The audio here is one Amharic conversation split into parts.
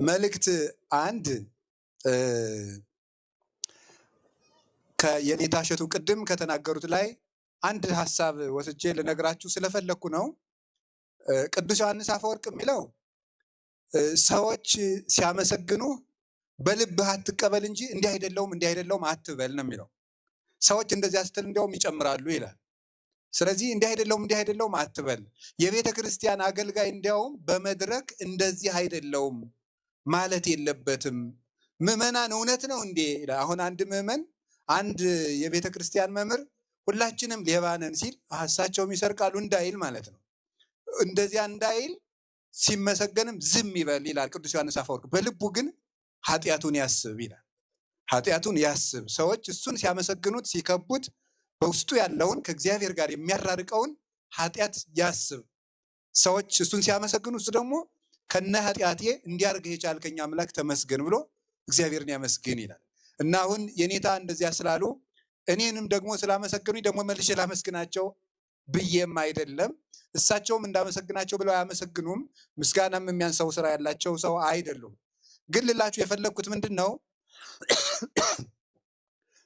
መልእክት አንድ የኔታ እሸቱ ቅድም ከተናገሩት ላይ አንድ ሐሳብ ወስጄ ልነግራችሁ ስለፈለኩ ነው። ቅዱስ ዮሐንስ አፈወርቅ የሚለው ሰዎች ሲያመሰግኑ በልብህ አትቀበል እንጂ እንዲህ አይደለውም አትበል ነው የሚለው። ሰዎች እንደዚያ ስትል እንዲያውም ይጨምራሉ ይላል። ስለዚህ እንዲህ አይደለውም አትበል። የቤተ ክርስቲያን አገልጋይ እንዲያውም በመድረክ እንደዚህ አይደለውም ማለት የለበትም። ምዕመናን እውነት ነው እንዴ? አሁን አንድ ምዕመን አንድ የቤተ ክርስቲያን መምህር ሁላችንም ሌባ ነን ሲል እሳቸውም ይሰርቃሉ እንዳይል ማለት ነው። እንደዚያ እንዳይል ሲመሰገንም ዝም ይበል ይላል ቅዱስ ዮሐንስ አፈወርቅ። በልቡ ግን ኃጢአቱን ያስብ ይላል። ኃጢአቱን ያስብ። ሰዎች እሱን ሲያመሰግኑት ሲከቡት በውስጡ ያለውን ከእግዚአብሔር ጋር የሚያራርቀውን ኃጢአት ያስብ። ሰዎች እሱን ሲያመሰግኑ እሱ ደግሞ ከነ ኃጢአቴ እንዲያርግህ የቻልከኝ አምላክ ተመስገን ብሎ እግዚአብሔርን ያመስግን ይላል። እና አሁን የኔታ እንደዚያ ስላሉ እኔንም ደግሞ ስላመሰግኑኝ ደግሞ መልሼ ላመስግናቸው ብዬም አይደለም። እሳቸውም እንዳመሰግናቸው ብለው አያመሰግኑም። ምስጋናም የሚያንሰው ስራ ያላቸው ሰው አይደሉም። ግን ልላችሁ የፈለግኩት ምንድን ነው፣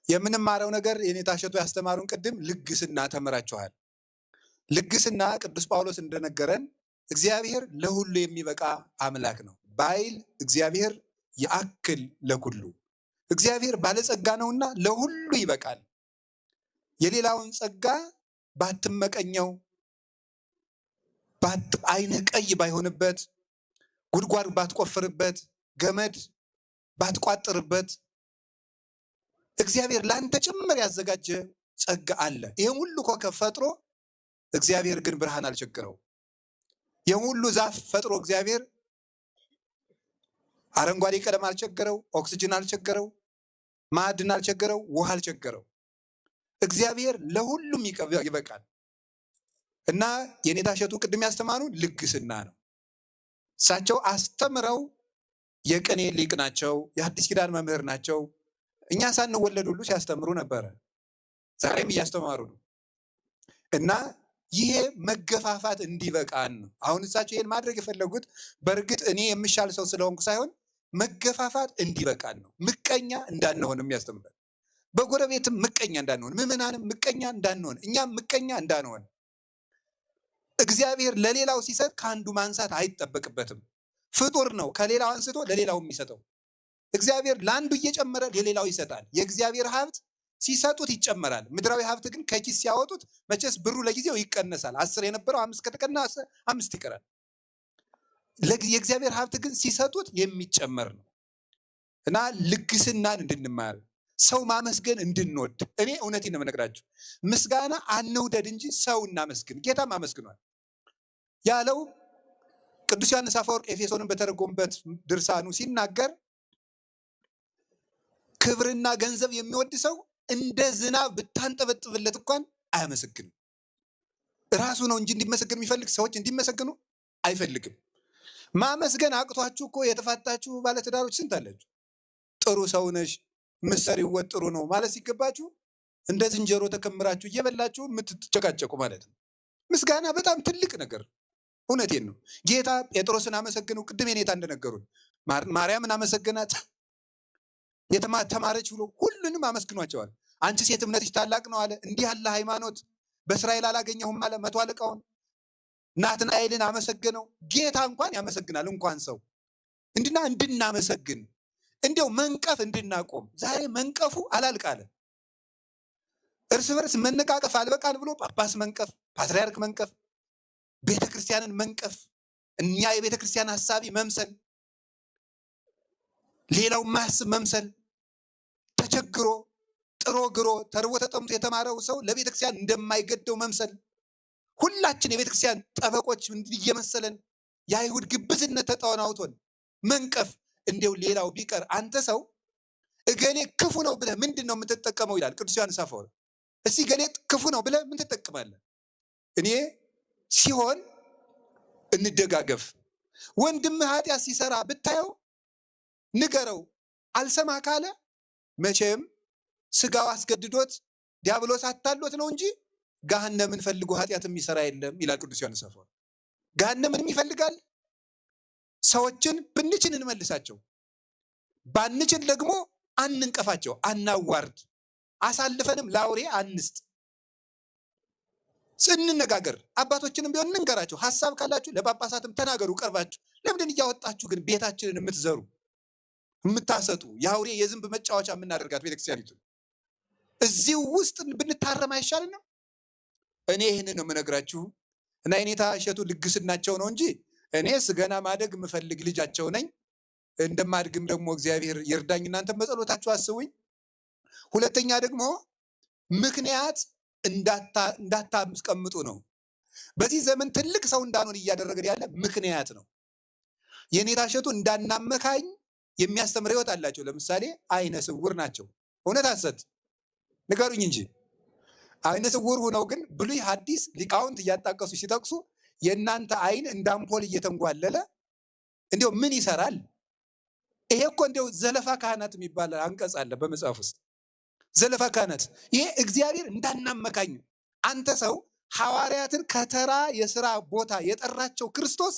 የምንማረው ነገር የኔታ እሸቱ ያስተማሩን ቅድም ልግስና ተምራችኋል። ልግስና ቅዱስ ጳውሎስ እንደነገረን እግዚአብሔር ለሁሉ የሚበቃ አምላክ ነው። ባይል እግዚአብሔር ያክል ለኩሉ፣ እግዚአብሔር ባለጸጋ ነውና ለሁሉ ይበቃል። የሌላውን ጸጋ ባትመቀኘው፣ አይንህ ቀይ ባይሆንበት፣ ጉድጓድ ባትቆፍርበት፣ ገመድ ባትቋጥርበት፣ እግዚአብሔር ለአንተ ጭምር ያዘጋጀ ጸጋ አለ። ይህም ሁሉ ኮከብ ፈጥሮ እግዚአብሔር ግን ብርሃን አልቸገረው። ይህም ሁሉ ዛፍ ፈጥሮ እግዚአብሔር አረንጓዴ ቀለም አልቸገረው፣ ኦክስጅን አልቸገረው፣ ማዕድን አልቸገረው፣ ውሃ አልቸገረው። እግዚአብሔር ለሁሉም ይበቃል። እና የኔታ እሸቱ ቅድም ያስተማሩን ልግስና ነው። እሳቸው አስተምረው የቅኔ ሊቅ ናቸው፣ የአዲስ ኪዳን መምህር ናቸው። እኛ ሳንወለድ ሁሉ ሲያስተምሩ ነበረ፣ ዛሬም እያስተማሩ ነው። እና ይሄ መገፋፋት እንዲበቃን ነው። አሁን እሳቸው ይሄን ማድረግ የፈለጉት በእርግጥ እኔ የምሻል ሰው ስለሆንኩ ሳይሆን መገፋፋት እንዲበቃን ነው። ምቀኛ እንዳንሆን የሚያስተምረን፣ በጎረቤትም ምቀኛ እንዳንሆን፣ ምዕመናንም ምቀኛ እንዳንሆን፣ እኛም ምቀኛ እንዳንሆን። እግዚአብሔር ለሌላው ሲሰጥ ከአንዱ ማንሳት አይጠበቅበትም። ፍጡር ነው ከሌላው አንስቶ ለሌላው የሚሰጠው። እግዚአብሔር ለአንዱ እየጨመረ ለሌላው ይሰጣል። የእግዚአብሔር ሀብት ሲሰጡት ይጨመራል። ምድራዊ ሀብት ግን ከኪስ ሲያወጡት መቼስ ብሩ ለጊዜው ይቀነሳል። 10 የነበረው 5 ከተቀነሰ 5 ይቀራል። የእግዚአብሔር ሀብት ግን ሲሰጡት የሚጨመር ነው። እና ልግስናን እንድንማር፣ ሰው ማመስገን እንድንወድ። እኔ እውነቴን ነው የምነግራችሁ፣ ምስጋና አንውደድ እንጂ ሰው እናመስግን። ጌታም አመስግኗል ያለው ቅዱስ ዮሐንስ አፈወርቅ ኤፌሶንን በተረጎመበት ድርሳኑ ሲናገር ክብርና ገንዘብ የሚወድ ሰው እንደ ዝናብ ብታንጠበጥብለት እንኳን አያመሰግንም። ራሱ ነው እንጂ እንዲመሰገን የሚፈልግ፣ ሰዎች እንዲመሰግኑ አይፈልግም። ማመስገን አቅቷችሁ እኮ የተፋታችሁ ባለትዳሮች ስንት አላችሁ። ጥሩ ሰው ነሽ፣ ምሰሪው ወጥ ጥሩ ነው ማለት ሲገባችሁ እንደ ዝንጀሮ ተከምራችሁ እየበላችሁ የምትጨቃጨቁ ማለት ነው። ምስጋና በጣም ትልቅ ነገር። እውነቴን ነው። ጌታ ጴጥሮስን አመሰግነው። ቅድም የኔታ እንደነገሩን ማርያምን አመሰገናት፣ ተማረች ብሎ ሁሉንም አመስግኗቸዋል። አንቺ ሴት እምነትሽ ታላቅ ነው አለ። እንዲህ ያለ ሃይማኖት በእስራኤል አላገኘሁም አለ። 100 አለቃውን ናትናኤልን አመሰገነው። ጌታ እንኳን ያመሰግናል፣ እንኳን ሰው እንድናመሰግን፣ እንዲያው መንቀፍ እንድናቆም። ዛሬ መንቀፉ አላልቃለ። እርስ በርስ መነቃቀፍ አልበቃል ብሎ ጳጳስ መንቀፍ፣ ፓትርያርክ መንቀፍ፣ ቤተ ክርስቲያንን መንቀፍ፣ እኛ የቤተ ክርስቲያን ሐሳቢ መምሰል፣ ሌላው ማያስብ መምሰል፣ ተቸግሮ ጥሮ ግሮ ተርቦ ተጠምቶ የተማረው ሰው ለቤተ ክርስቲያን እንደማይገደው መምሰል፣ ሁላችን የቤተ ክርስቲያን ጠበቆች እየመሰለን የአይሁድ ግብዝነት ተጠናውቶን መንቀፍ። እንዲያው ሌላው ቢቀር አንተ ሰው እገሌ ክፉ ነው ብለህ ምንድን ነው የምትጠቀመው ይላል ቅዱስ ዮሐንስ አፈወርቅ። እስቲ እገሌ ክፉ ነው ብለህ ምን ትጠቀማለህ? እኔ ሲሆን እንደጋገፍ። ወንድምህ ኃጢአት ሲሰራ ብታየው ንገረው። አልሰማ ካለ መቼም ስጋው አስገድዶት ዲያብሎስ አታሎት ነው እንጂ ገሃነምን ፈልጎ ኃጢአት የሚሰራ የለም ይላል ቅዱስ ዮሐንስ አፈወርቅ። ገሃነምን ይፈልጋል ሰዎችን ብንችል እንመልሳቸው፣ ባንችል ደግሞ አንንቀፋቸው፣ አናዋርድ፣ አሳልፈንም ለአውሬ አንስጥ። እንነጋገር፣ አባቶችንም ቢሆን እንንገራቸው። ሐሳብ ካላችሁ ለጳጳሳትም ተናገሩ ቀርባችሁ። ለምንድን እያወጣችሁ ግን ቤታችንን የምትዘሩ የምታሰጡ፣ የአውሬ የዝንብ መጫወቻ የምናደርጋት ቤተክርስቲያኒቱ? እዚሁ ውስጥ ብንታረም አይሻልንም? እኔ ይህንን ነው የምነግራችሁ እና የኔታ እሸቱ ልግስናቸው ነው እንጂ እኔስ ገና ማደግ የምፈልግ ልጃቸው ነኝ። እንደማድግም ደግሞ እግዚአብሔር ይርዳኝ። እናንተም በጸሎታችሁ አስቡኝ። ሁለተኛ ደግሞ ምክንያት እንዳታስቀምጡ ነው። በዚህ ዘመን ትልቅ ሰው እንዳንሆን እያደረገን ያለ ምክንያት ነው። የኔታ እሸቱ እንዳናመካኝ የሚያስተምር ህይወት አላቸው። ለምሳሌ አይነ ስውር ናቸው። እውነት ሐሰት ንገሩኝ እንጂ አይነ ስውር ሆነው ግን ብሉይ ሐዲስ ሊቃውንት እያጣቀሱ ሲጠቅሱ የእናንተ አይን እንደ አምፖል እየተንጓለለ እንዲያው ምን ይሰራል? ይሄ እኮ እንዲያው ዘለፋ ካህናት የሚባል አንቀጽ አለ በመጽሐፍ ውስጥ። ዘለፋ ካህናት ይሄ እግዚአብሔር እንዳናመካኝ። አንተ ሰው ሐዋርያትን ከተራ የሥራ ቦታ የጠራቸው ክርስቶስ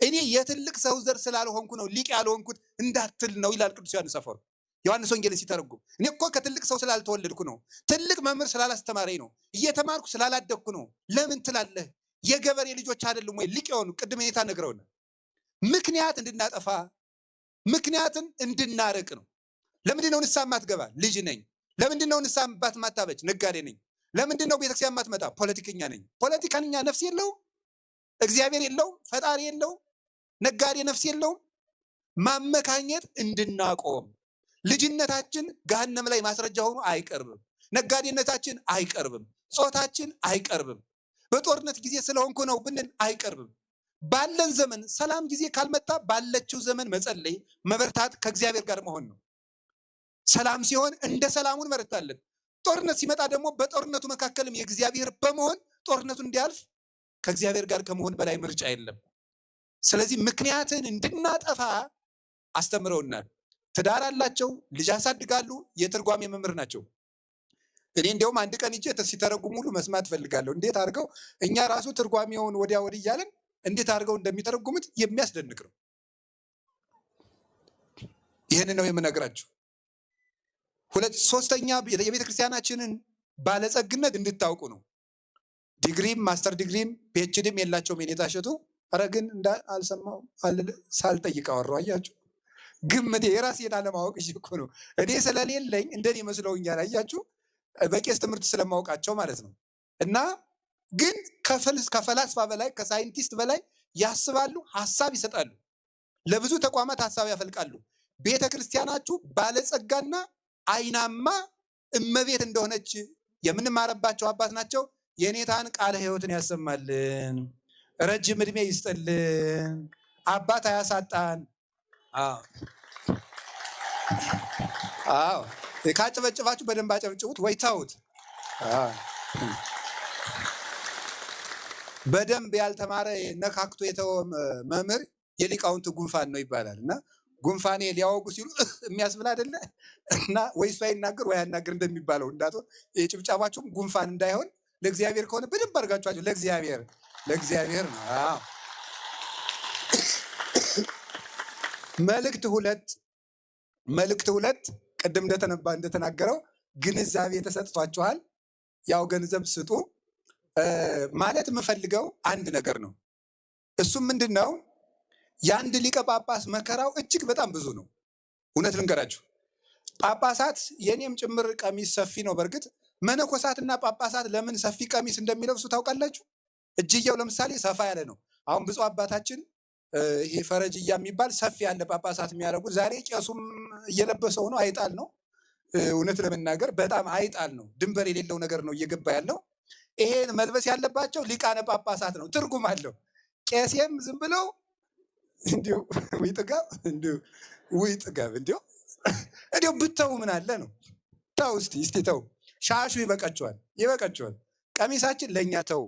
እኔ የትልቅ ሰው ዘር ስላልሆንኩ ነው ሊቅ ያልሆንኩት እንዳትል ነው ይላል ቅዱስ ዮሐንስ አፈወርቅ። ዮሐንስ ወንጌልን ሲተረጉም እኔ እኮ ከትልቅ ሰው ስላልተወለድኩ ነው፣ ትልቅ መምህር ስላላስተማረኝ ነው፣ እየተማርኩ ስላላደግኩ ነው። ለምን ትላለህ? የገበሬ ልጆች አይደሉም ወይ ሊቅ የሆኑ? ቅድም ሁኔታ ነግረውናል። ምክንያት እንድናጠፋ ምክንያትን እንድናርቅ ነው። ለምንድን ነው ንስሐ የማትገባ? ልጅ ነኝ። ለምንድን ነው ንስሐ የማትመጣ? ነጋዴ ነኝ። ለምንድን ነው ቤተክርስቲያን የማትመጣ? ፖለቲከኛ ነኝ። ፖለቲከኛ ነፍስ የለውም፣ እግዚአብሔር የለውም፣ ፈጣሪ የለውም፣ ነጋዴ ነፍስ የለውም። ማመካኘት እንድናቆም። ልጅነታችን ገሃነም ላይ ማስረጃ ሆኖ አይቀርብም። ነጋዴነታችን አይቀርብም። ጾታችን አይቀርብም። በጦርነት ጊዜ ስለሆንኩ ነው ብንል አይቀርብም። ባለን ዘመን ሰላም ጊዜ ካልመጣ ባለችው ዘመን መጸለይ፣ መበርታት፣ ከእግዚአብሔር ጋር መሆን ነው። ሰላም ሲሆን እንደ ሰላሙን መረታለን። ጦርነት ሲመጣ ደግሞ በጦርነቱ መካከልም የእግዚአብሔር በመሆን ጦርነቱ እንዲያልፍ ከእግዚአብሔር ጋር ከመሆን በላይ ምርጫ የለም። ስለዚህ ምክንያትን እንድናጠፋ አስተምረውናል። ትዳር አላቸው፣ ልጅ ያሳድጋሉ፣ የትርጓሜ መምህር ናቸው። እኔ እንዲያውም አንድ ቀን እጄ ሲተረጉሙ ሙሉ መስማት ፈልጋለሁ። እንዴት አድርገው እኛ ራሱ ትርጓሜውን ወዲያ ወዲህ እያለን እንዴት አድርገው እንደሚተረጉሙት የሚያስደንቅ ነው። ይህን ነው የምነግራችሁ። ሶስተኛ የቤተ ክርስቲያናችንን ባለጸግነት እንድታውቁ ነው። ዲግሪም ማስተር ዲግሪም ፒኤችዲም የላቸውም የኔታ እሸቱ። ኧረ ግን አልሰማሁም ሳልጠይቅ አወራሁ። አያችሁ ግምቴ የራሴን አለማወቅ እኮ ነው። እኔ ስለሌለኝ እንደኔ መስለውኛል። አያችሁ በቄስ ትምህርት ስለማውቃቸው ማለት ነው። እና ግን ከፈላስፋ በላይ ከሳይንቲስት በላይ ያስባሉ፣ ሀሳብ ይሰጣሉ፣ ለብዙ ተቋማት ሀሳብ ያፈልቃሉ። ቤተ ክርስቲያናችሁ ባለጸጋና አይናማ እመቤት እንደሆነች የምንማረባቸው አባት ናቸው። የኔታን ቃለ ሕይወትን ያሰማልን፣ ረጅም ዕድሜ ይስጥልን፣ አባት አያሳጣን። አዎ ካጨበጨባችሁ በደንብ አጨብጭቡት ወይ ታውት። በደንብ ያልተማረ ነካክቶ የተወ መምህር የሊቃውንት ጉንፋን ነው ይባላል። እና ጉንፋኔ ሊያወጉ ሲሉ የሚያስብል አይደለ? እና ወይ እሱ አይናገር ወይ አያናገር እንደሚባለው እንዳትሆን የጭብጨባችሁም ጉንፋን እንዳይሆን ለእግዚአብሔር ከሆነ በደንብ አድርጋችኋቸው ለእግዚአብሔር ነው። መልእክት ሁለት ቅድም እንደተናገረው ግንዛቤ ተሰጥቷችኋል። ያው ገንዘብ ስጡ ማለት የምፈልገው አንድ ነገር ነው። እሱም ምንድን ነው? የአንድ ሊቀ ጳጳስ መከራው እጅግ በጣም ብዙ ነው። እውነት ልንገራችሁ፣ ጳጳሳት የኔም ጭምር ቀሚስ ሰፊ ነው። በእርግጥ መነኮሳትና ጳጳሳት ለምን ሰፊ ቀሚስ እንደሚለብሱ ታውቃላችሁ? እጅየው ለምሳሌ ሰፋ ያለ ነው። አሁን ብፁዕ አባታችን ይሄ ፈረጅያ የሚባል ሰፊ ያለ ጳጳሳት የሚያደርጉት ዛሬ ቄሱም እየለበሰው ነው። አይጣል ነው። እውነት ለመናገር በጣም አይጣል ነው። ድንበር የሌለው ነገር ነው እየገባ ያለው። ይሄን መልበስ ያለባቸው ሊቃነ ጳጳሳት ነው። ትርጉም አለው። ቄሴም ዝም ብለው እንዲሁ ውይ ጥጋብ እንዲሁ ብተው ምን አለ ነው። ተው እስቲ ተው። ሻሹ ይበቃቸዋል። ቀሚሳችን ለእኛ ተው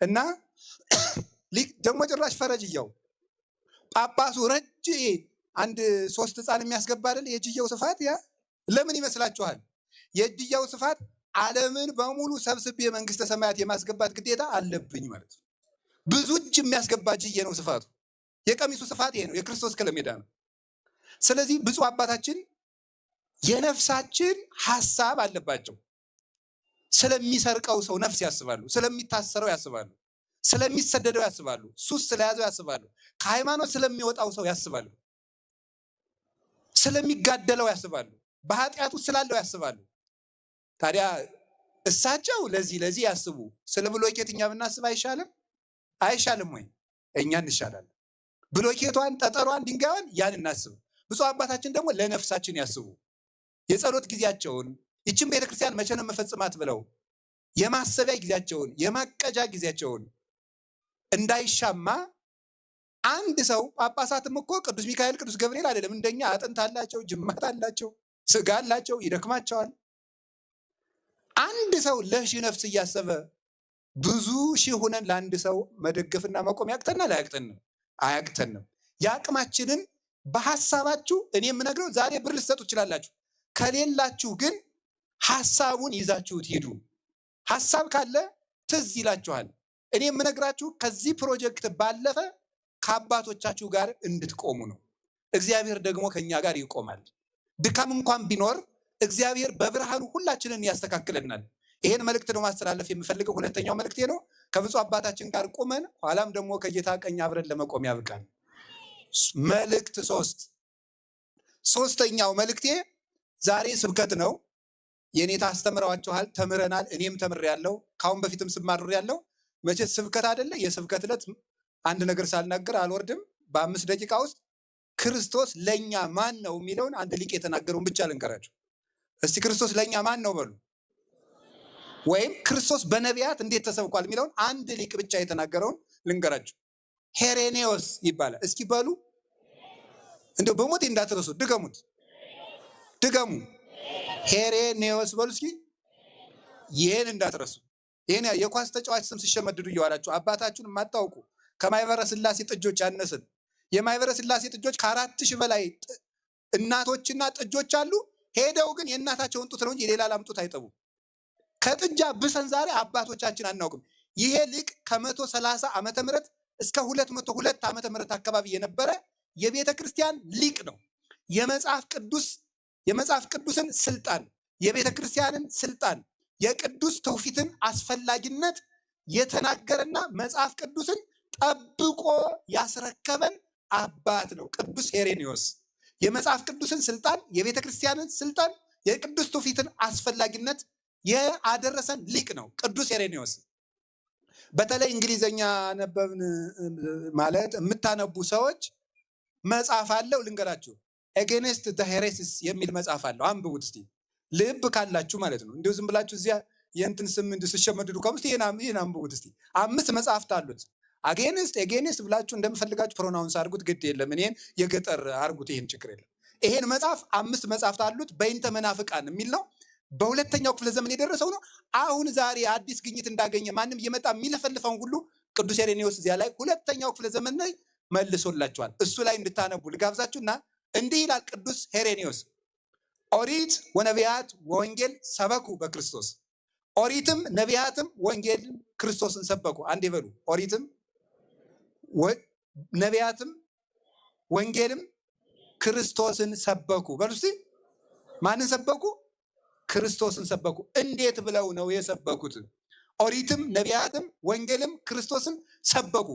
እና ደግሞ ጭራሽ ፈረጅያው ጳጳሱ አንድ 3 ሕፃን የሚያስገባ አይደል? የእጅየው ስፋት ያ ለምን ይመስላችኋል? የእጅየው ስፋት ዓለምን በሙሉ ሰብስቤ መንግስተ ሰማያት የማስገባት ግዴታ አለብኝ ማለት ነው። ብዙ እጅ የሚያስገባ እጅዬ ነው ስፋቱ። የቀሚሱ ስፋት ይሄ ነው። የክርስቶስ ከለሜዳ ነው። ስለዚህ ብፁዕ አባታችን የነፍሳችን ሐሳብ አለባቸው። ስለሚሰርቀው ሰው ነፍስ ያስባሉ፣ ስለሚታሰረው ያስባሉ፣ ስለሚሰደደው ያስባሉ፣ ሱስ ስለያዘው ያስባሉ፣ ከሃይማኖት ስለሚወጣው ሰው ያስባሉ፣ ስለሚጋደለው ያስባሉ፣ በኃጢአቱ ስላለው ያስባሉ። ታዲያ እሳቸው ለዚህ ያስቡ። ስለ ብሎኬት እኛ ብናስብ አይሻልም? አይሻልም ወይ? እኛ እንሻላለን። ብሎኬቷን፣ ጠጠሯን፣ ድንጋዩን ያን እናስብ። ብፁዕ አባታችን ደግሞ ለነፍሳችን ያስቡ። የጸሎት ጊዜያቸውን ይችን ቤተክርስቲያን መቼ ነው መፈጽማት ብለው የማሰቢያ ጊዜያቸውን የማቀጃ ጊዜያቸውን እንዳይሻማ አንድ ሰው ጳጳሳትም እኮ ቅዱስ ሚካኤል ቅዱስ ገብርኤል አይደለም እንደኛ አጥንት አላቸው፣ ጅማት አላቸው፣ ስጋ አላቸው፣ ይደክማቸዋል። አንድ ሰው ለሺህ ነፍስ እያሰበ ብዙ ሺህ ሆነን ለአንድ ሰው መደገፍና መቆም ያቅተናል? አያቅተንም? አያቅተንም። የአቅማችንን በሐሳባችሁ እኔ የምነግረው ዛሬ ብር ልትሰጡ ትችላላችሁ። ከሌላችሁ ግን ሐሳቡን ይዛችሁት ሂዱ። ሐሳብ ካለ ትዝ ይላችኋል። እኔ የምነግራችሁ ከዚህ ፕሮጀክት ባለፈ ከአባቶቻችሁ ጋር እንድትቆሙ ነው። እግዚአብሔር ደግሞ ከኛ ጋር ይቆማል። ድካም እንኳን ቢኖር እግዚአብሔር በብርሃኑ ሁላችንን ያስተካክለናል። ይሄን መልእክት ነው ማስተላለፍ የምፈልገው። ሁለተኛው መልእክቴ ነው። ከብፁዕ አባታችን ጋር ቁመን ኋላም ደግሞ ከጌታ ቀኝ አብረን ለመቆም ያብቃል። መልእክት 3 ሶስተኛው መልእክቴ ዛሬ ስብከት ነው። የኔታ አስተምረዋችኋል፣ ተምረናል። እኔም ተምሬያለሁ፣ ካሁን በፊትም ስማድሬያለሁ። መቼ ስብከት አይደለ? የስብከት ዕለት አንድ ነገር ሳልናገር አልወርድም። በ5 ደቂቃ ውስጥ ክርስቶስ ለኛ ማን ነው የሚለውን አንድ ሊቅ የተናገረውን ብቻ ልንገራችሁ። እስቲ ክርስቶስ ለኛ ማን ነው በሉ። ወይም ክርስቶስ በነቢያት እንዴት ተሰብኳል የሚለውን አንድ ሊቅ ብቻ የተናገረውን ልንገራችሁ። ሄሬኔዎስ ይባላል። እስኪ በሉ እንደው በሞቴ እንዳትረሱ፣ ድገሙት፣ ድገሙ። ሄሬኔዎስ በሉ እስኪ። ይሄን እንዳትረሱ። ይሄን የኳስ ተጫዋች ስም ሲሸመድዱ እየዋላችሁ አባታችሁን የማታውቁ ከማይበረ ስላሴ ጥጆች ያነስን። የማይበረ ስላሴ ጥጆች ከ4000 በላይ እናቶችና ጥጆች አሉ። ሄደው ግን የእናታቸውን ጡት ነው እንጂ የሌላ ላም ጡት አይጠቡ። ከጥጃ ብሰን ዛሬ አባቶቻችን አናውቅም። ይሄ ሊቅ ከ130 ዓመተ ምህረት እስከ 202 ዓመተ ምህረት አካባቢ የነበረ የቤተ ክርስቲያን ሊቅ ነው። የመጽሐፍ ቅዱስን ስልጣን፣ የቤተ ክርስቲያንን ስልጣን፣ የቅዱስ ትውፊትን አስፈላጊነት የተናገረና መጽሐፍ ቅዱስን ጠብቆ ያስረከበን አባት ነው ቅዱስ ሄሬኔዎስ። የመጽሐፍ ቅዱስን ስልጣን፣ የቤተ ክርስቲያንን ስልጣን፣ የቅዱስ ትውፊትን አስፈላጊነት ያደረሰን ሊቅ ነው ቅዱስ ሄሬኔዎስ። በተለይ እንግሊዘኛ ነበብን ማለት የምታነቡ ሰዎች መጽሐፍ አለው ልንገራችሁ። ኤጌንስት ዘ ሄሬሲስ የሚል መጽሐፍ አለው። አንብቡት እስቲ ልብ ካላችሁ ማለት ነው። እንዲሁ ዝም ብላችሁ እዚያ የእንትን ስም እንድትሸመድዱ ከምስት ይሄን አንብቡት እስቲ። 5 መጽሐፍት አሉት። ኤጌንስት ብላችሁ እንደምፈልጋችሁ ፕሮናውንስ አድርጉት፣ ግድ የለም። እኔን የገጠር አድርጉት፣ ይሄን ችግር የለም። ይሄን መጽሐፍ 5 መጽሐፍት አሉት። በይንተ መናፍቃን የሚል ነው። በሁለተኛው ክፍለ ዘመን የደረሰው ነው። አሁን ዛሬ አዲስ ግኝት እንዳገኘ ማንም እየመጣ የሚለፈልፈውን ሁሉ ቅዱስ ሄሬኔዎስ እዚያ ላይ ሁለተኛው ክፍለ ዘመን ላይ መልሶላችኋል። እሱ ላይ እንድታነቡ ልጋብዛችሁና እንዲህ ይላል ቅዱስ ሄሬኔዎስ። ኦሪት ወነቢያት ወወንጌል ሰበኩ በክርስቶስ። ኦሪትም ነቢያትም ወንጌልም ክርስቶስን ሰበኩ። አንዴ በሉ። ኦሪትም ነቢያትም ወንጌልም ክርስቶስን ሰበኩ በሉ እስቲ። ማንን ሰበኩ? ክርስቶስን ሰበኩ። እንዴት ብለው ነው የሰበኩት? ኦሪትም ነቢያትም ወንጌልም ክርስቶስን ሰበኩ።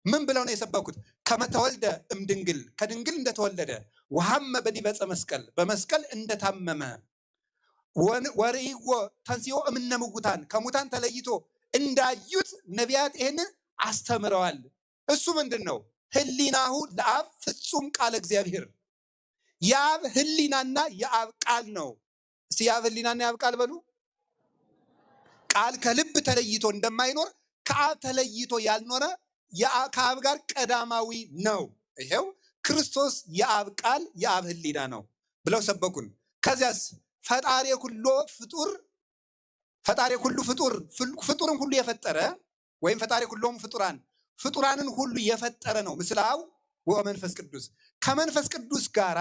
ምን ብለው ነው የሰበኩት? ከመተወልደ እምድንግል፣ ከድንግል እንደተወለደ፣ ወሐመ በዲበ ዕፀ መስቀል፣ በመስቀል እንደታመመ፣ ወርኢዎ ተንሥኦ እምነ ሙታን፣ ከሙታን ተለይቶ እንዳዩት ነቢያት ይህንን አስተምረዋል። እሱ ምንድን ነው? ህሊናሁ ለአብ ፍጹም ቃለ እግዚአብሔር። የአብ ህሊናና የአብ ቃል ነው። እስቲ የአብ ህሊናና የአብ ቃል በሉ። ቃል ከልብ ተለይቶ እንደማይኖር ከአብ ተለይቶ ያልኖረ ከአብ ጋር ቀዳማዊ ነው። ይሄው ክርስቶስ የአብ ቃል የአብ ህሊና ነው ብለው ሰበኩን። ከዚያስ ፈጣሪ ሁሉ ፍጡር፣ ፈጣሪ ሁሉ ፍጡር፣ ፍጡርን ሁሉ የፈጠረ ወይም ፈጣሪ ሁሉም ፍጡራን፣ ፍጡራንን ሁሉ የፈጠረ ነው። ምስለ አብ ወመንፈስ ቅዱስ፣ ከመንፈስ ቅዱስ ጋራ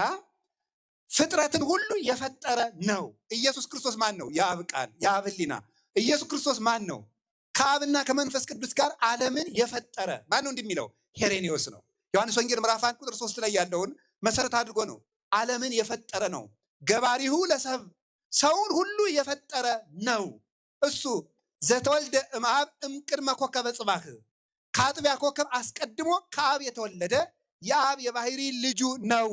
ፍጥረትን ሁሉ የፈጠረ ነው። ኢየሱስ ክርስቶስ ማን ነው? የአብ ቃል የአብ ህሊና። ኢየሱስ ክርስቶስ ማን ነው? ከአብና ከመንፈስ ቅዱስ ጋር ዓለምን የፈጠረ ማን ነው? እንደሚለው ሄሬኔዎስ ነው። ዮሐንስ ወንጌል ምዕራፍ 1 ቁጥር 3 ላይ ያለውን መሰረት አድርጎ ነው። ዓለምን የፈጠረ ነው። ገባሪሁ ለሰብ ሰውን ሁሉ የፈጠረ ነው። እሱ ዘተወልደ እምአብ እምቅድመ ኮከበ ጽባህ ከአጥቢያ ኮከብ አስቀድሞ ከአብ የተወለደ የአብ የባህሪ ልጁ ነው።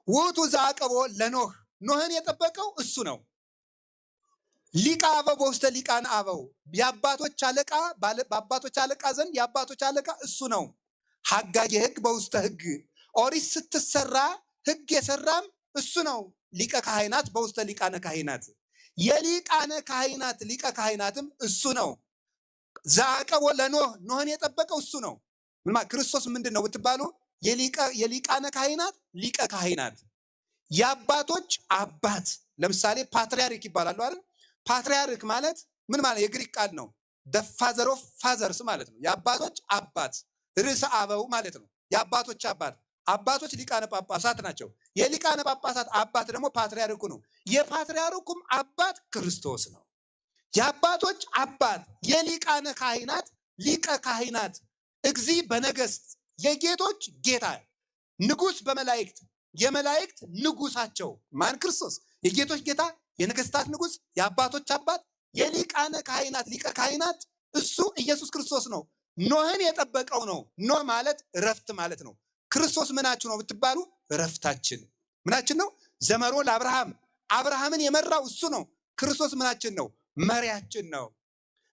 ውእቱ ዘአቀቦ ለኖህ ኖህን የጠበቀው እሱ ነው። ሊቀ አበው በውስተ ሊቃነ አበው የአባቶች አለቃ በአባቶች አለቃ ዘንድ የአባቶች አለቃ እሱ ነው። ሐጋጌ ሕግ በውስተ ሕግ ኦሪት ስትሰራ ሕግ የሰራም እሱ ነው። ሊቀ ካህናት በውስተ ሊቃነ ካህናት የሊቃነ ካህናት ሊቀ ካህናትም እሱ ነው። ዘአቀቦ ለኖህ ኖህን የጠበቀው እሱ ነው። ክርስቶስ ምንድን ነው ብትባሉ የሊቃነ ካህናት ሊቀ ካህናት የአባቶች አባት። ለምሳሌ ፓትርያርክ ይባላሉ አይደል? ፓትርያርክ ማለት ምን ማለት የግሪክ ቃል ነው። ፋዘር ኦፍ ፋዘርስ ማለት ነው። የአባቶች አባት ርዕሰ አበው ማለት ነው። የአባቶች አባት አባቶች ሊቃነ ጳጳሳት ናቸው። የሊቃነ ጳጳሳት አባት ደግሞ ፓትርያርኩ ነው። የፓትርያርኩም አባት ክርስቶስ ነው። የአባቶች አባት የሊቃነ ካህናት ሊቀ ካህናት እግዚ በነገስት የጌቶች ጌታ ንጉስ በመላእክት የመላእክት ንጉሳቸው ማን? ክርስቶስ የጌቶች ጌታ የነገስታት ንጉስ የአባቶች አባት የሊቃነ ካህናት ሊቀ ካህናት እሱ ኢየሱስ ክርስቶስ ነው። ኖህን የጠበቀው ነው። ኖህ ማለት እረፍት ማለት ነው። ክርስቶስ ምናችሁ ነው ብትባሉ እረፍታችን ምናችን ነው። ዘመሮ ለአብርሃም አብርሃምን የመራው እሱ ነው። ክርስቶስ ምናችን ነው? መሪያችን ነው።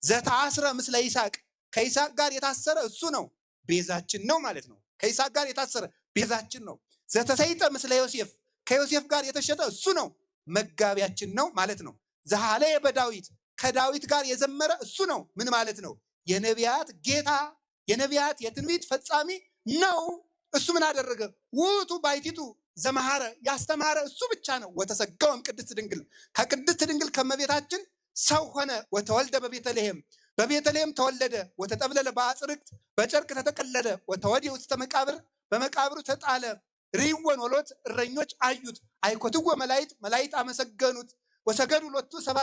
ዘተአስረ ምስለ ይስሐቅ ከይስሐቅ ጋር የታሰረ እሱ ነው። ቤዛችን ነው ማለት ነው። ከይስሐቅ ጋር የታሰረ ቤዛችን ነው። ዘተሰይጠ ምስለ ዮሴፍ ከዮሴፍ ጋር የተሸጠ እሱ ነው። መጋቢያችን ነው ማለት ነው። ዘሃለየ በዳዊት ከዳዊት ጋር የዘመረ እሱ ነው። ምን ማለት ነው? የነቢያት ጌታ የነቢያት የትንቢት ፈጻሚ ነው። እሱ ምን አደረገ? ውእቱ ባሕቲቱ ዘመሐረ ያስተማረ እሱ ብቻ ነው። ወተሰገወም ቅድስት ድንግል ከቅድስት ድንግል ከመቤታችን ሰው ሆነ። ወተወልደ በቤተልሔም በቤተልሔም ተወለደ። ወተጠብለለ በአጽርቅት በጨርቅ ተጠቀለለ። ወተወዲየ ውስተ መቃብር በመቃብሩ ተጣለ። ርይወን ወሎት እረኞች አዩት። አይኮትወ መላእክት መላእክት አመሰገኑት። ወሰገዱ ሎቱ ሰብአ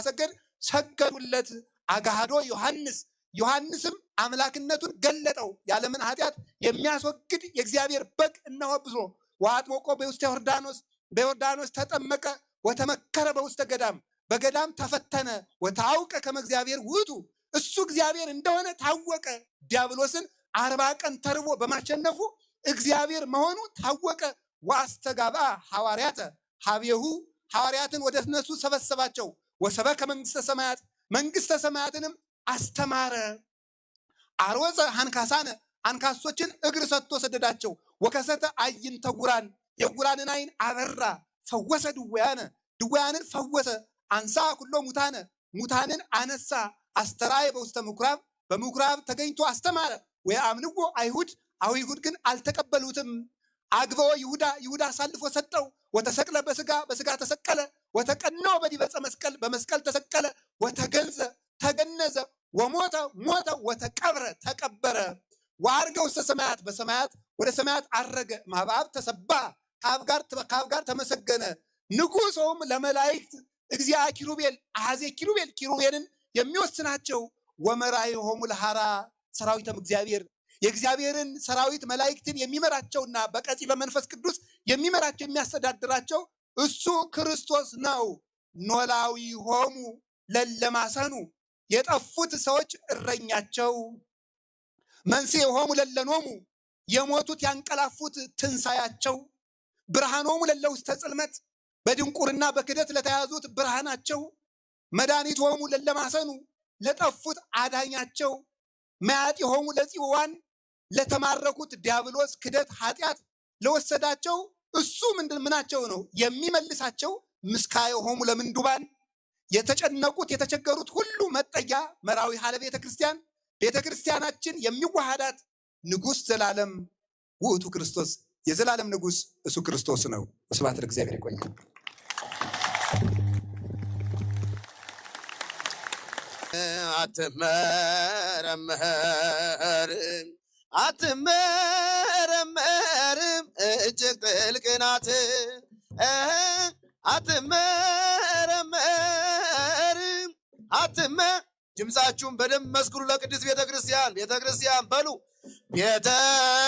ሰገል ሰገዱለት። አጋሃዶ ዮሐንስ ዮሐንስም አምላክነቱን ገለጠው። ያለምን ኃጢአት የሚያስወግድ የእግዚአብሔር በግ እነሆ ብሎ ወአጥምቆ በውስተ ዮርዳኖስ በዮርዳኖስ ተጠመቀ። ወተመከረ በውስተ ገዳም በገዳም ተፈተነ። ወታውቀ ከመ እግዚአብሔር ውእቱ እሱ እግዚአብሔር እንደሆነ ታወቀ። ዲያብሎስን 40 ቀን ተርቦ በማሸነፉ እግዚአብሔር መሆኑ ታወቀ። ወአስተጋብአ ሐዋርያተ ሀቤሁ ሐዋርያትን ወደ እነሱ ሰበሰባቸው። ወሰበከ መንግስተ ሰማያት መንግስተ ሰማያትንም አስተማረ። አርወፀ ሐንካሳነ አንካሶችን እግር ሰጥቶ ሰደዳቸው። ወከሰተ አዕይንተ ዕውራን የዕውራንን ዓይን አበራ። ፈወሰ ድውያነ ድውያንን ፈወሰ። አንሳ ኩሎ ሙታነ ሙታንን አነሳ። አስተርአየ በውስተ ምኵራብ በምኵራብ ተገኝቶ አስተማረ። ወየአምንዎ አይሁድ አይሁድ ግን አልተቀበሉትም። አግበኦ ይሁዳ አሳልፎ ሰጠው። ወተሰቅለ በስጋ ተሰቀለ። ወተቀነወ በዲበ ዕፀ መስቀል በመስቀል ተሰቀለ። ወተገንዘ ተገነዘ። ወሞተ ወተቀብረ ተቀበረ። ወዐርገ ውስተ ሰማያት በሰማያት ወደ ሰማያት አረገ። እምኀበ አብ ተሰባ ከአብ ጋር ተመሰገነ። ንጉሶም ለመላእክት እግዚአ ኪሩቤል አሐዜ ኪሩቤልን የሚወስናቸው። ወመራይሆሙ ለሐራ ሰራዊተም እግዚአብሔር የእግዚአብሔርን ሰራዊት መላእክትን የሚመራቸውና በቀጺ በመንፈስ ቅዱስ የሚመራቸው የሚያስተዳድራቸው እሱ ክርስቶስ ነው። ኖላዊሆሙ ለለማሰኑ የጠፉት ሰዎች እረኛቸው። መንሥኤሆሙ ለለኖሙ የሞቱት ያንቀላፉት ትንሣያቸው። ብርሃኖሙ ለለውስተ ጽልመት በድንቁርና በክደት ለተያዙት ብርሃናቸው። መድኃኒቶሙ ለለማሰኑ ለጠፉት አዳኛቸው። መያጢሆሙ ለጽዋን ለተማረኩት ዲያብሎስ ክደት ኃጢአት ለወሰዳቸው እሱ ምናቸው ነው የሚመልሳቸው። ምስካየሆሙ ለምንዱባን የተጨነቁት የተቸገሩት ሁሉ መጠጊያ መራዊ ሀለ ቤተ ክርስቲያን ቤተ ክርስቲያናችን የሚዋሃዳት ንጉሥ ዘላለም ውእቱ ክርስቶስ የዘላለም ንጉሥ እሱ ክርስቶስ ነው። ስብሐት ለእግዚአብሔር። ይቆይ። አትመረመርም እጅግ ጥልቅ ናት። አትመረመርም ድምፃችሁን በደንብ መስክሩ ለቅድስት ቤተ ክርስቲያን በሉ። ቤተ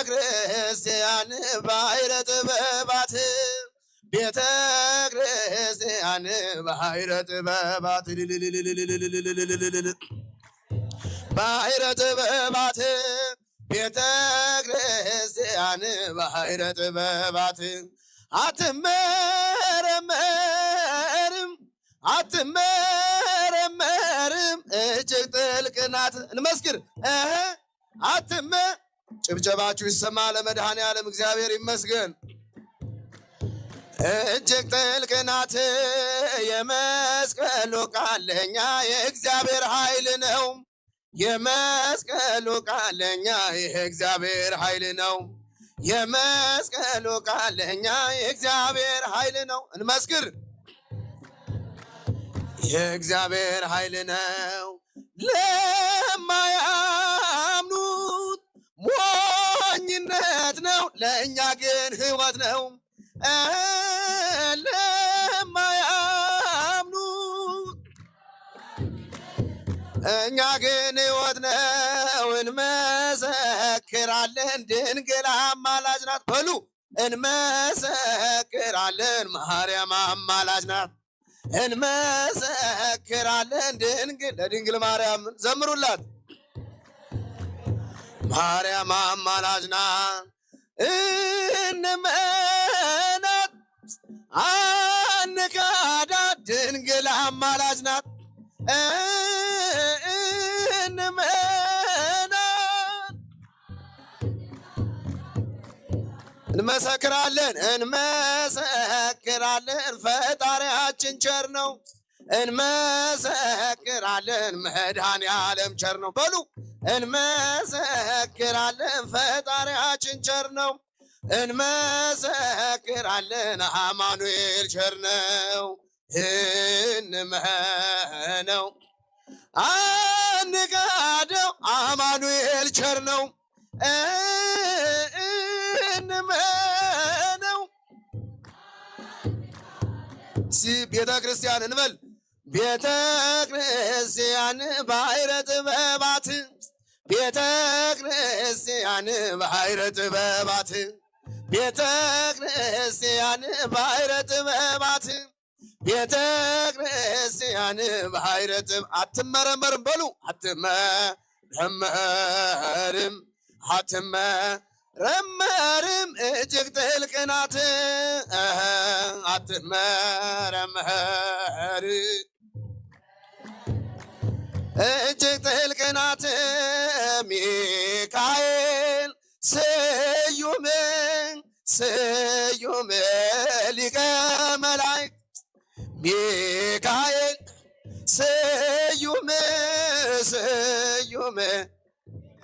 ክርስቲያን ባሕረ ጥበባት ቤተ ክርስቲያን ባሕረ ጥበባት ባሕረ ጥበባት ቤተ ክርስቲያን ባሕረ ጥበባት አትመረመርም አትመረመርም እጅግ ጥልቅ ናት። እንመስክር ጭብጨባችሁ ይሰማ ለመድኃኔ ዓለም እግዚአብሔር ይመስገን። እጅግ ጥልቅ ናት የመስቀሉ ቃል ለእኛ የእግዚአብሔር ኃይል ነው። የመስቀሉ ቃል ለእኛ የእግዚአብሔር ኃይል ነው። የመስቀሉ ቃል ለእኛ የእግዚአብሔር ኃይል ነው። እንመስክር የእግዚአብሔር ኃይል ነው። ለማያምኑት ሞኝነት ነው፣ ለእኛ ግን ሕይወት ነው። ለማያምኑት እኛ ግን ሕይወት ነው። እንመሰክራለን ድንግል አማላጅ ናት በሉ። እንመሰክራለን ማርያም አማላጅ ናት። እንመሰክራለን ድንግል ለድንግል ማርያም ዘምሩላት። ማርያም አማላጅ ናት። እንመናት አንካዳት ድንግል አማላጅ ናት። እንመሰክራለን እንመሰክራለን ፈጣሪያችን ቸር ነው። እንመሰክራለን መድኃኔ ዓለም ቸር ነው በሉ። እንመሰክራለን ፈጣሪያችን ቸር ነው። እንመሰክራለን አማኑኤል ቸር ነው። እንመነው አንጋደው አማኑኤል ቸር ነው። እንመነው ቤተ ክርስቲያን እንበል። ቤተ ክርስቲያን ባሕረ ጥበባት ቤተ ክርስቲያን ባሕረ ጥበባት ቤተ ክርስቲያን ባሕረ ጥበባት ቤተ ክርስቲያን ባሕረ ጥበብ አትመረመርም በሉ። አትመረመርም አትመረመርም እጅግ ጥልቅ ናት። አትመረመር እጅግ ጥልቅ ናት። ሚካኤል ስዩም ስዩም ሊቀ መላእክት ሚካኤል ስዩም ስዩም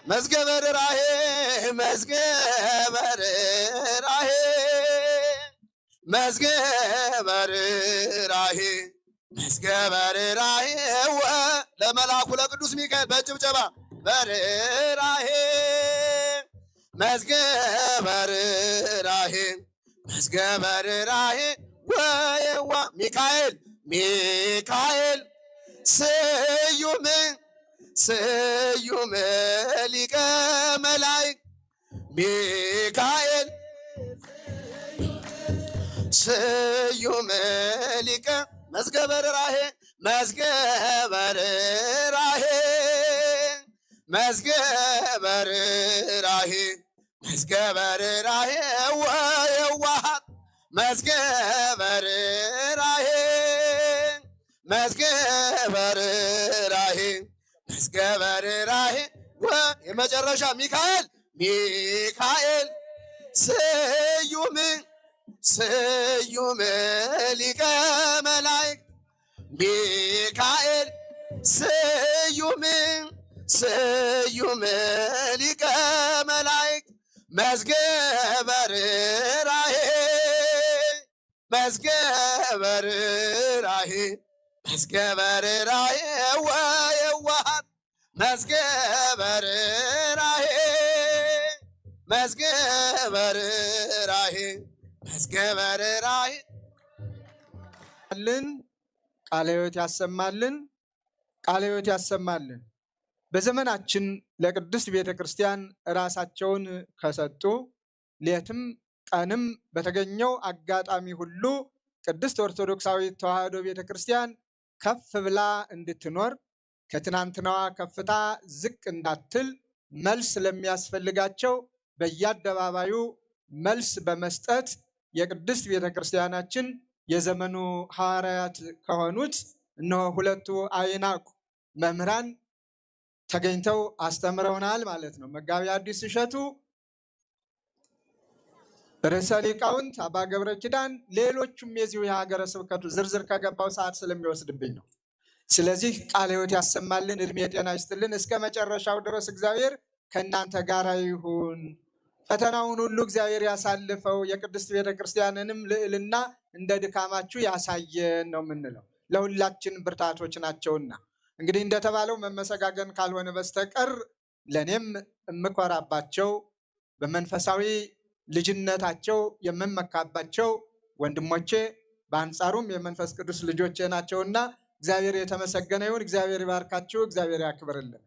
መዝገበ ርኅራኄ መዝገበ ርኅራኄ መዝገበ ርኅራኄ መዝገበ ርኅራኄ ለመልአኩ ለቅዱስ ሚካኤል በጭብጨባ በርኅራኄ መዝገበ ርኅራኄ መዝገበ ርኅራኄ ወየዋ ሚካኤል ሚካኤል ስዩም ስዩም ሊቀ መላእክት ሚካኤል ስዩም ሊቀ መዝገበ ርኅራኄ መዝገበ ርኅራኄ መዝገበ ርኅራኄ መዝገበ ርኅራኄ ወየዋሃት መዝገበ ርኅራኄ መዝገበ ርኅራኄ መዝገበ ርኅራኄ የመጨረሻ ሚካኤል ሚካኤል ስዩም ስዩም ሊቀ መላእክት ሚካኤል ስዩም ስዩም ሊቀ መላእክት መዝገበ ርኅራኄ መዝገበ ርኅራኄ መዝገበ ርኅራኄ ወየዋሃት መዝገበ ርኅራኄ መዝገበ ርኅራኄ መዝገበ ርኅራኄ ቃለ ሕይወት ያሰማልን። ቃለ ሕይወት ያሰማልን። በዘመናችን ለቅድስት ቤተ ክርስቲያን ራሳቸውን ከሰጡ ሌትም ቀንም በተገኘው አጋጣሚ ሁሉ ቅድስት ኦርቶዶክሳዊት ተዋሕዶ ቤተ ክርስቲያን ከፍ ብላ እንድትኖር ከትናንትናዋ ከፍታ ዝቅ እንዳትል መልስ ለሚያስፈልጋቸው በየአደባባዩ መልስ በመስጠት የቅድስት ቤተ ክርስቲያናችን የዘመኑ ሐዋርያት ከሆኑት እነሆ ሁለቱ አይናቁ መምህራን ተገኝተው አስተምረውናል ማለት ነው። መጋቢ ሐዲስ እሸቱ፣ ርዕሰ ሊቃውንት አባ ገብረ ኪዳን፣ ሌሎቹም የዚሁ የሀገረ ስብከቱ ዝርዝር ከገባው ሰዓት ስለሚወስድብኝ ነው። ስለዚህ ቃለ ሕይወት ያሰማልን፣ እድሜ ጤና ይስጥልን። እስከ መጨረሻው ድረስ እግዚአብሔር ከእናንተ ጋር ይሁን። ፈተናውን ሁሉ እግዚአብሔር ያሳልፈው። የቅድስት ቤተክርስቲያንንም ልዕልና እንደ ድካማችሁ ያሳየን ነው የምንለው። ለሁላችን ብርታቶች ናቸውና እንግዲህ እንደተባለው መመሰጋገን ካልሆነ በስተቀር ለእኔም የምኮራባቸው በመንፈሳዊ ልጅነታቸው የምመካባቸው ወንድሞቼ በአንጻሩም የመንፈስ ቅዱስ ልጆቼ ናቸውና እግዚአብሔር የተመሰገነ ይሁን። እግዚአብሔር ይባርካችሁ። እግዚአብሔር ያክብርልን።